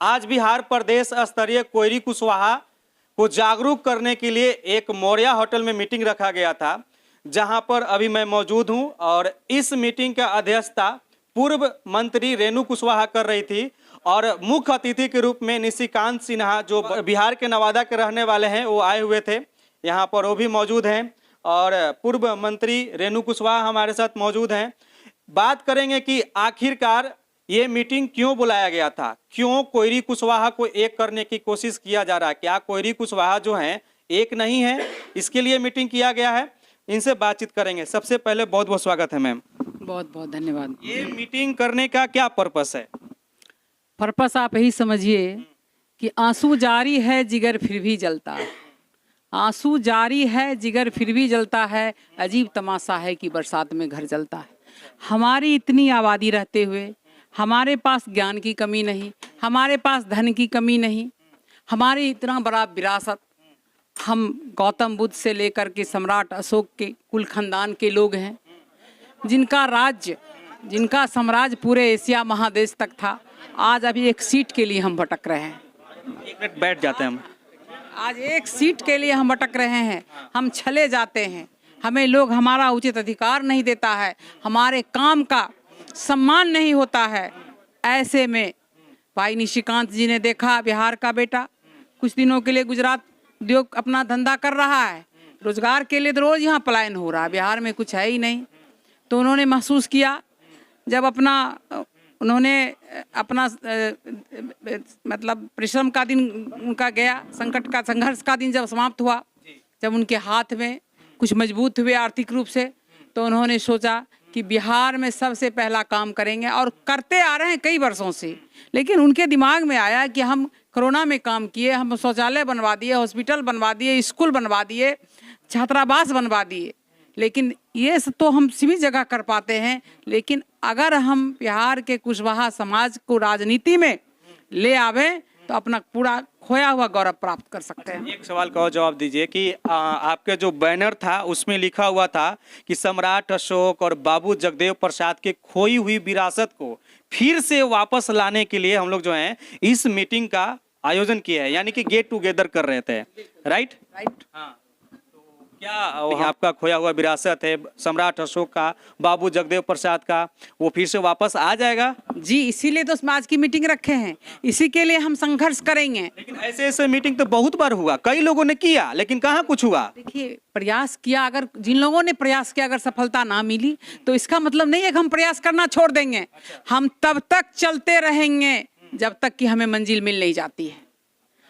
आज बिहार प्रदेश स्तरीय कोयरी कुशवाहा को जागरूक करने के लिए एक मौर्या होटल में मीटिंग रखा गया था, जहां पर अभी मैं मौजूद हूं। और इस मीटिंग का अध्यक्षता पूर्व मंत्री रेणु कुशवाहा कर रही थी और मुख्य अतिथि के रूप में निशिकांत सिन्हा, जो बिहार के नवादा के रहने वाले हैं, वो आए हुए थे। यहाँ पर वो भी मौजूद हैं और पूर्व मंत्री रेणु कुशवाहा हमारे साथ मौजूद हैं। बात करेंगे कि आखिरकार ये मीटिंग क्यों बुलाया गया था, क्यों कोयरी कुशवाहा को एक करने की कोशिश किया जा रहा है, क्या कोयरी कुशवाहा जो हैं एक नहीं है, इसके लिए मीटिंग किया गया है। इनसे बातचीत करेंगे। सबसे पहले बहुत बहुत स्वागत है मैम। बहुत बहुत धन्यवाद। ये मीटिंग करने का क्या पर्पस है? पर्पस आप यही समझिए कि आंसू जारी है जिगर फिर भी जलता है। आंसू जारी है जिगर फिर भी जलता है, अजीब तमाशा है कि बरसात में घर जलता है। हमारी इतनी आबादी रहते हुए हमारे पास ज्ञान की कमी नहीं, हमारे पास धन की कमी नहीं, हमारी इतना बड़ा विरासत, हम गौतम बुद्ध से लेकर के सम्राट अशोक के कुल खानदान के लोग हैं, जिनका राज्य, जिनका साम्राज्य पूरे एशिया महादेश तक था। आज अभी एक सीट के लिए हम भटक रहे हैं। एक मिनट बैठ जाते हैं हम। आज एक सीट के लिए हम भटक रहे हैं, हम छले जाते हैं, हमें लोग हमारा उचित अधिकार नहीं देता है, हमारे काम का सम्मान नहीं होता है। ऐसे में भाई निशिकांत जी ने देखा, बिहार का बेटा कुछ दिनों के लिए गुजरात उद्योग अपना धंधा कर रहा है, रोजगार के लिए तो रोज यहाँ पलायन हो रहा है, बिहार में कुछ है ही नहीं। तो उन्होंने महसूस किया, जब उन्होंने अपना मतलब परिश्रम का दिन उनका गया, संकट का संघर्ष का दिन जब समाप्त हुआ, जब उनके हाथ में कुछ मजबूत हुए आर्थिक रूप से, तो उन्होंने सोचा कि बिहार में सबसे पहला काम करेंगे, और करते आ रहे हैं कई वर्षों से। लेकिन उनके दिमाग में आया कि हम कोरोना में काम किए, हम शौचालय बनवा दिए, हॉस्पिटल बनवा दिए, स्कूल बनवा दिए, छात्रावास बनवा दिए, लेकिन ये तो हम सभी जगह कर पाते हैं। लेकिन अगर हम बिहार के कुशवाहा समाज को राजनीति में ले आवे तो अपना पूरा खोया हुआ गौरव प्राप्त कर सकते हैं। एक सवाल का जवाब दीजिए कि आपके जो बैनर था उसमें लिखा हुआ था कि सम्राट अशोक और बाबू जगदेव प्रसाद के खोई हुई विरासत को फिर से वापस लाने के लिए हम लोग जो हैं इस मीटिंग का आयोजन किया है, यानी कि गेट टुगेदर कर रहे थे, राइट? हाँ। क्या आपका खोया हुआ विरासत है सम्राट अशोक का, बाबू जगदेव प्रसाद का, वो फिर से वापस आ जाएगा? जी, इसीलिए तो आज की मीटिंग रखे हैं, इसी के लिए हम संघर्ष करेंगे। लेकिन ऐसे ऐसे मीटिंग तो बहुत बार हुआ, कई लोगों ने किया, लेकिन कहाँ कुछ हुआ। देखिए, प्रयास किया, अगर जिन लोगों ने प्रयास किया अगर सफलता ना मिली तो इसका मतलब नहीं है कि हम प्रयास करना छोड़ देंगे। हम तब तक चलते रहेंगे जब तक कि हमें मंजिल मिल नहीं जाती है,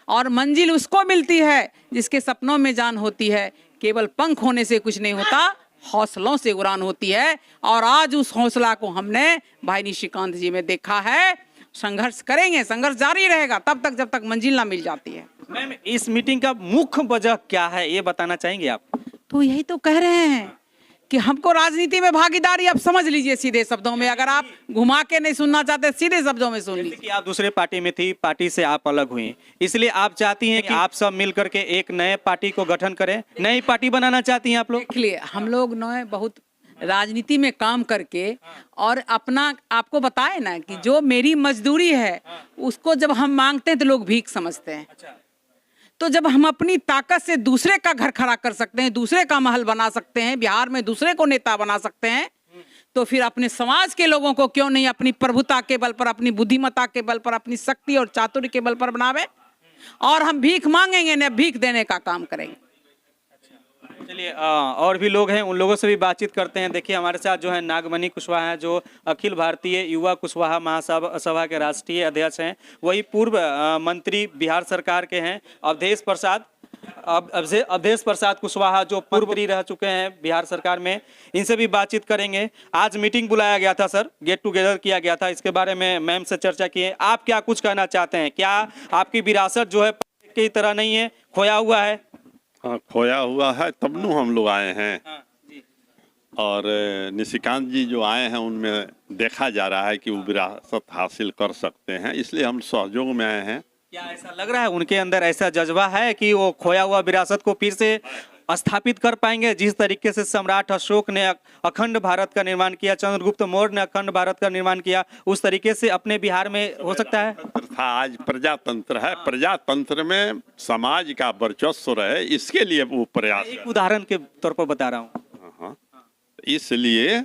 और मंजिल उसको मिलती है जिसके सपनों में जान होती है। केवल पंख होने से कुछ नहीं होता, हौसलों से उड़ान होती है, और आज उस हौसला को हमने भाई निशिकांत जी में देखा है। संघर्ष करेंगे, संघर्ष जारी रहेगा तब तक जब तक मंजिल ना मिल जाती है। मैम, इस मीटिंग का मुख्य वजह क्या है, ये बताना चाहेंगे आप? तो यही तो कह रहे हैं कि हमको राजनीति में भागीदारी, अब समझ लीजिए सीधे शब्दों में, अगर आप घुमा के नहीं सुनना चाहते सीधे शब्दों में सुन लीजिए। कि आप दूसरे पार्टी में थी, पार्टी से आप अलग हुई, इसलिए आप चाहती हैं कि आप सब मिल करके एक नए पार्टी को गठन करें, नई पार्टी बनाना चाहती हैं आप लोग? देख लिए, हम लोग नए बहुत राजनीति में काम करके और अपना आपको बताए ना कि जो मेरी मजदूरी है उसको जब हम मांगते हैं तो लोग भीख समझते हैं। तो जब हम अपनी ताकत से दूसरे का घर खड़ा कर सकते हैं, दूसरे का महल बना सकते हैं, बिहार में दूसरे को नेता बना सकते हैं, तो फिर अपने समाज के लोगों को क्यों नहीं अपनी प्रभुता के बल पर, अपनी बुद्धिमत्ता के बल पर, अपनी शक्ति और चातुर्य के बल पर बनावे। और हम भीख मांगेंगे न, भीख देने का काम करेंगे। चलिए, और भी लोग हैं, उन लोगों से भी बातचीत करते हैं। देखिए, हमारे साथ जो है नागमणि कुशवाहा हैं, जो अखिल भारतीय युवा कुशवाहा महासभा के राष्ट्रीय अध्यक्ष हैं, वही पूर्व मंत्री बिहार सरकार के हैं अवधेश प्रसाद कुशवाहा, जो पूर्व मंत्री रह चुके हैं बिहार सरकार में। इनसे भी बातचीत करेंगे। आज मीटिंग बुलाया गया था सर, गेट टुगेदर किया गया था, इसके बारे में मैम से चर्चा की है। आप क्या कुछ कहना चाहते हैं? क्या आपकी विरासत जो है की तरह नहीं है, खोया हुआ है? हाँ, खोया हुआ है, तब नु हम लोग आए हैं। हाँ, जी। और निशिकांत जी जो आए हैं उनमें देखा जा रहा है कि वो विरासत हासिल कर सकते हैं, इसलिए हम सहयोग में आए हैं। क्या ऐसा लग रहा है उनके अंदर ऐसा जज्बा है कि वो खोया हुआ विरासत को फिर से स्थापित कर पाएंगे जिस तरीके से सम्राट अशोक ने अखंड भारत का निर्माण किया, चंद्रगुप्त मौर्य ने अखंड भारत का निर्माण किया, उस तरीके से अपने बिहार में हो सकता है? था आज प्रजातंत्र है, प्रजातंत्र में समाज का वर्चस्व रहे, इसके लिए वो प्रयास एक उदाहरण के तौर पर बता रहा हूँ। हाँ, इसलिए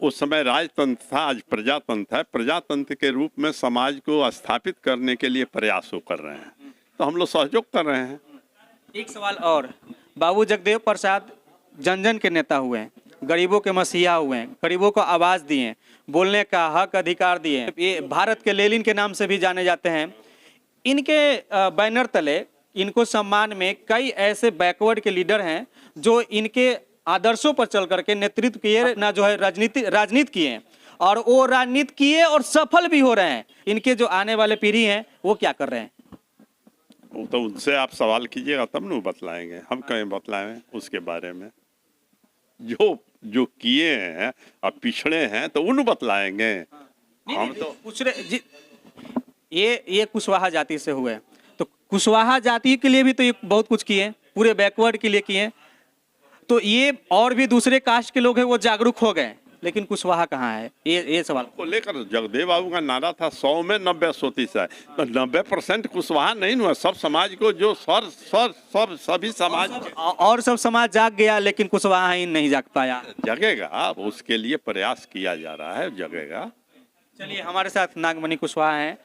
उस समय राजतंत्र था, आज प्रजातंत्र है। प्रजातंत्र के रूप में समाज को स्थापित करने के लिए प्रयास वो कर रहे हैं, तो हम लोग सहयोग कर रहे हैं। एक सवाल और, बाबू जगदेव प्रसाद जन जन के नेता हुए हैं, गरीबों के मसीहा हुए हैं, गरीबों को आवाज़ दिए, बोलने का हक अधिकार दिए, ये भारत के लेनिन के नाम से भी जाने जाते हैं। इनके बैनर तले, इनको सम्मान में कई ऐसे बैकवर्ड के लीडर हैं जो इनके आदर्शों पर चल करके नेतृत्व किए, ना जो है राजनीति किए, और वो राजनीति किए और सफल भी हो रहे हैं। इनके जो आने वाले पीढ़ी हैं वो क्या कर रहे हैं? वो तो उनसे आप सवाल कीजिएगा तब न बतलाएंगे, हम कहीं बतलाएं उसके बारे में। जो किए हैं और पिछड़े हैं तो उन बतलाएंगे। हम तो पूछ रहे जी, ये कुशवाहा जाति से हुए, तो कुशवाहा जाति के लिए भी तो ये बहुत कुछ किए, पूरे बैकवर्ड के लिए किए, तो ये और भी दूसरे कास्ट के लोग हैं वो जागरूक हो गए, लेकिन कुशवाहा कहाँ है? ये सवाल को लेकर जगदेव बाबू का नारा था 100 में 90% है, तो 90% कुशवाहा नहीं हुआ। सब समाज को जो सभी समाज और सब समाज जाग गया, लेकिन कुशवाहा ही नहीं जाग पाया। जगेगा, उसके लिए प्रयास किया जा रहा है, जगेगा। चलिए, हमारे साथ नागमणि कुशवाहा हैं,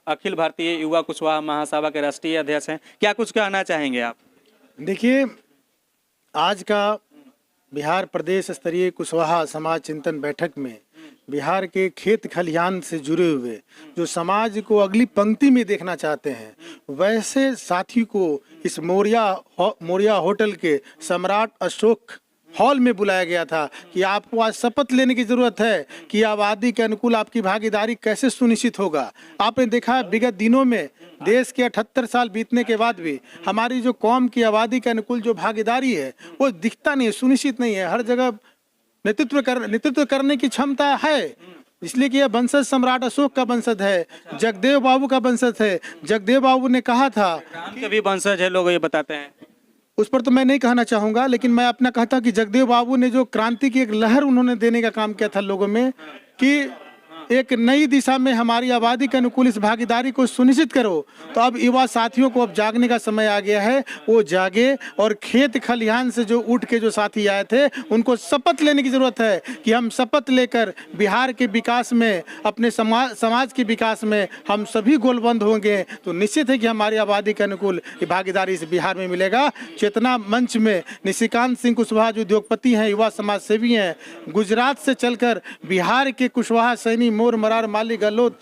अखिल भारतीय युवा कुशवाहा महासभा के राष्ट्रीय अध्यक्ष हैं। क्या कुछ कहना चाहेंगे आप? देखिए, आज का बिहार प्रदेश स्तरीय कुशवाहा समाज चिंतन बैठक में बिहार के खेत खलिहान से जुड़े हुए जो समाज को अगली पंक्ति में देखना चाहते हैं, वैसे साथी को इस मोरिया होटल के सम्राट अशोक हॉल में बुलाया गया था कि आपको आज शपथ लेने की जरूरत है कि आबादी के अनुकूल आपकी भागीदारी कैसे सुनिश्चित होगा। आपने देखा विगत दिनों में देश के 78 साल बीतने के बाद भी हमारी जो कौम की आबादी के अनुकूल जो भागीदारी है वो दिखता नहीं है, सुनिश्चित नहीं है। हर जगह नेतृत्व करने की क्षमता है, इसलिए कि यह वंशज सम्राट अशोक का वंशज है, जगदेव बाबू का वंशज है। जगदेव बाबू ने कहा था कि भी वंशज है, लोग ये बताते हैं, उस पर तो मैं नहीं कहना चाहूँगा, लेकिन मैं अपना कहता कि जगदेव बाबू ने जो क्रांति की एक लहर उन्होंने देने का काम किया था लोगों में, कि एक नई दिशा में हमारी आबादी के अनुकूल इस भागीदारी को सुनिश्चित करो। तो अब युवा साथियों को अब जागने का समय आ गया है, वो जागे और खेत खलिहान से जो उठ के जो साथी आए थे उनको शपथ लेने की जरूरत है कि हम शपथ लेकर बिहार के विकास में, अपने समाज के विकास में हम सभी गोलबंद होंगे, तो निश्चित है कि हमारी आबादी के अनुकूल ये भागीदारी इस बिहार में मिलेगा। चेतना मंच में निशिकांत सिंह कुशवाहा जो उद्योगपति हैं, युवा समाज सेवी हैं, गुजरात से चलकर बिहार के कुशवाहा सैनी, मोर, मरार, माली, गहलोत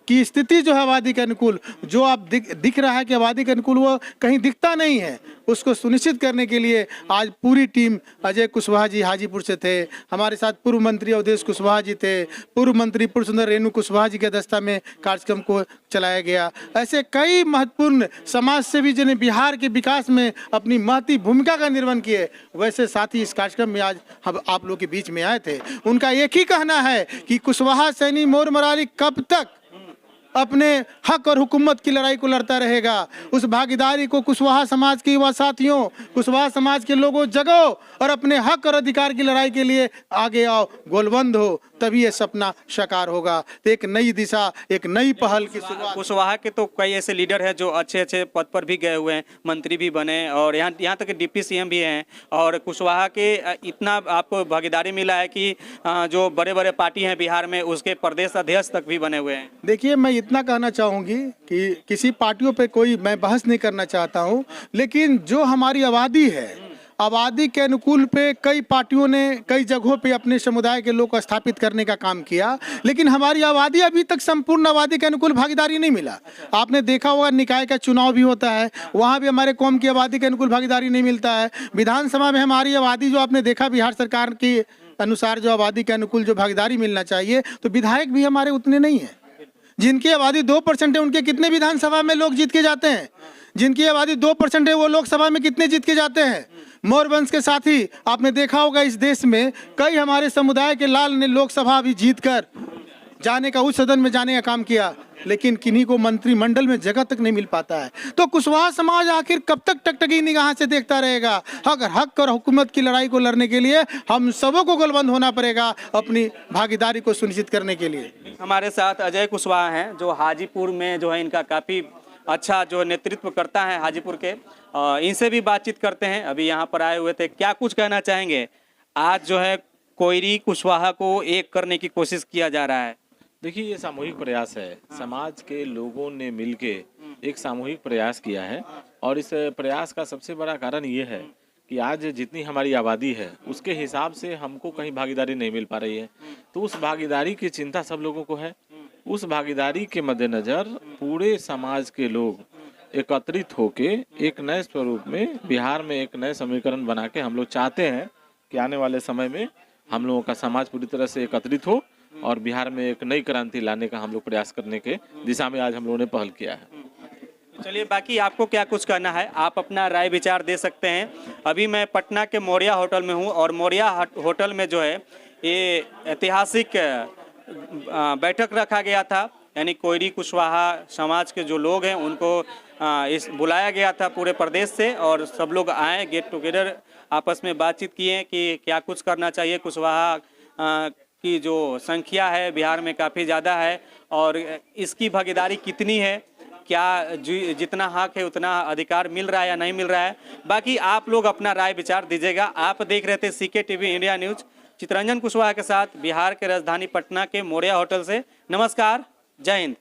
की स्थिति जो है आबादी के अनुकूल, जो आप दिख रहा है कि आबादी के अनुकूल वो कहीं दिखता नहीं है, उसको सुनिश्चित करने के लिए आज पूरी टीम, अजय कुशवाहा जी हाजीपुर से थे, हमारे साथ पूर्व मंत्री अवधेश कुशवाहा जी थे, पूर्व मंत्री पुरसुंदर रेणु कुशवाहा जी के अध्यक्षता में कार्यक्रम को चलाया गया। ऐसे कई महत्वपूर्ण समाज सेवी जिन्हें बिहार के विकास में अपनी महती भूमिका का निर्वहन किए, वैसे साथी इस कार्यक्रम में आज हम आप लोग के बीच में आए थे। उनका एक ही कहना है कि कुशवाहा सैनी, मोर, मरारी कब तक अपने हक और हुकूमत की लड़ाई को लड़ता रहेगा। उस भागीदारी को कुशवाहा समाज के युवा साथियों, कुशवाहा समाज के लोगों, जगो और अपने हक और अधिकार की लड़ाई के लिए आगे आओ, गोलबंद हो, तभी ये सपना साकार होगा। तो एक नई दिशा, एक नई पहल की शुरुआत। कुशवाहा के तो कई ऐसे लीडर हैं जो अच्छे अच्छे पद पर भी गए हुए हैं, मंत्री भी बने, और यहाँ तक कि डिप्टी सीएम भी हैं, और कुशवाहा के इतना आपको भागीदारी मिला है कि जो बड़े बड़े पार्टी हैं बिहार में उसके प्रदेश अध्यक्ष तक भी बने हुए हैं। देखिए, मैं इतना कहना चाहूँगी कि किसी पार्टियों पे कोई मैं बहस नहीं करना चाहता हूँ, लेकिन जो हमारी आबादी है, आबादी के अनुकूल पे कई पार्टियों ने कई जगहों पे अपने समुदाय के लोग को स्थापित करने का काम किया, लेकिन हमारी आबादी अभी तक संपूर्ण आबादी के अनुकूल भागीदारी नहीं मिला। आपने देखा होगा निकाय का चुनाव भी होता है, वहाँ भी हमारे कौम की आबादी के अनुकूल भागीदारी नहीं मिलता है। विधानसभा में हमारी आबादी जो आपने देखा बिहार सरकार की अनुसार जो आबादी के अनुकूल जो भागीदारी मिलना चाहिए, तो विधायक भी हमारे उतने नहीं हैं। जिनकी आबादी 2% है उनके कितने विधानसभा में लोग जीत के जाते हैं? जिनकी आबादी 2% है वो लोकसभा में कितने जीत के जाते हैं? मौर्य वंश के साथी आपने देखा होगा इस देश में कई हमारे समुदाय के लाल ने लोकसभा भी जीतकर जाने का, उस सदन में जाने का काम किया, लेकिन किन्हीं को मंत्रिमंडल में जगह तक नहीं मिल पाता है। तो कुशवाहा समाज आखिर कब तक टकटकी निगाह से देखता रहेगा? अगर हक और हुकूमत की लड़ाई को लड़ने के लिए हम सबों को गोलबंद होना पड़ेगा अपनी भागीदारी को सुनिश्चित करने के लिए। हमारे साथ अजय कुशवाहा हैं जो हाजीपुर में जो है इनका काफ़ी अच्छा जो नेतृत्व करता है हाजीपुर के। इनसे भी बातचीत करते हैं। अभी यहाँ पर आए हुए थे, क्या कुछ कहना चाहेंगे? आज जो है कोयरी कुशवाहा को एक करने की कोशिश किया जा रहा है। देखिए, ये सामूहिक प्रयास है। समाज के लोगों ने मिलके एक सामूहिक प्रयास किया है और इस प्रयास का सबसे बड़ा कारण ये है कि आज जितनी हमारी आबादी है उसके हिसाब से हमको कहीं भागीदारी नहीं मिल पा रही है। तो उस भागीदारी की चिंता सब लोगों को है। उस भागीदारी के मद्देनज़र पूरे समाज के लोग एकत्रित होके एक नए स्वरूप में बिहार में एक नए समीकरण बना के हम लोग चाहते हैं कि आने वाले समय में हम लोगों का समाज पूरी तरह से एकत्रित हो और बिहार में एक नई क्रांति लाने का हम लोग प्रयास करने के दिशा में आज हम लोगों ने पहल किया है। चलिए, बाकी आपको क्या कुछ करना है, आप अपना राय विचार दे सकते हैं। अभी मैं पटना के मौर्या होटल में हूँ और मौर्या होटल में जो है ये ऐतिहासिक बैठक रखा गया था। यानी कोयरी कुशवाहा समाज के जो लोग हैं उनको इस बुलाया गया था पूरे प्रदेश से और सब लोग आए, गेट टुगेदर आपस में बातचीत किए कि क्या कुछ करना चाहिए। कुशवाहा की जो संख्या है बिहार में काफ़ी ज़्यादा है और इसकी भागीदारी कितनी है, क्या जितना हक है उतना अधिकार मिल रहा है या नहीं मिल रहा है। बाकी आप लोग अपना राय विचार दीजिएगा। आप देख रहे थे CK TV India news. Chitranjan Kushwaha के साथ बिहार के राजधानी पटना के मौर्या होटल से। नमस्कार, जय हिंद।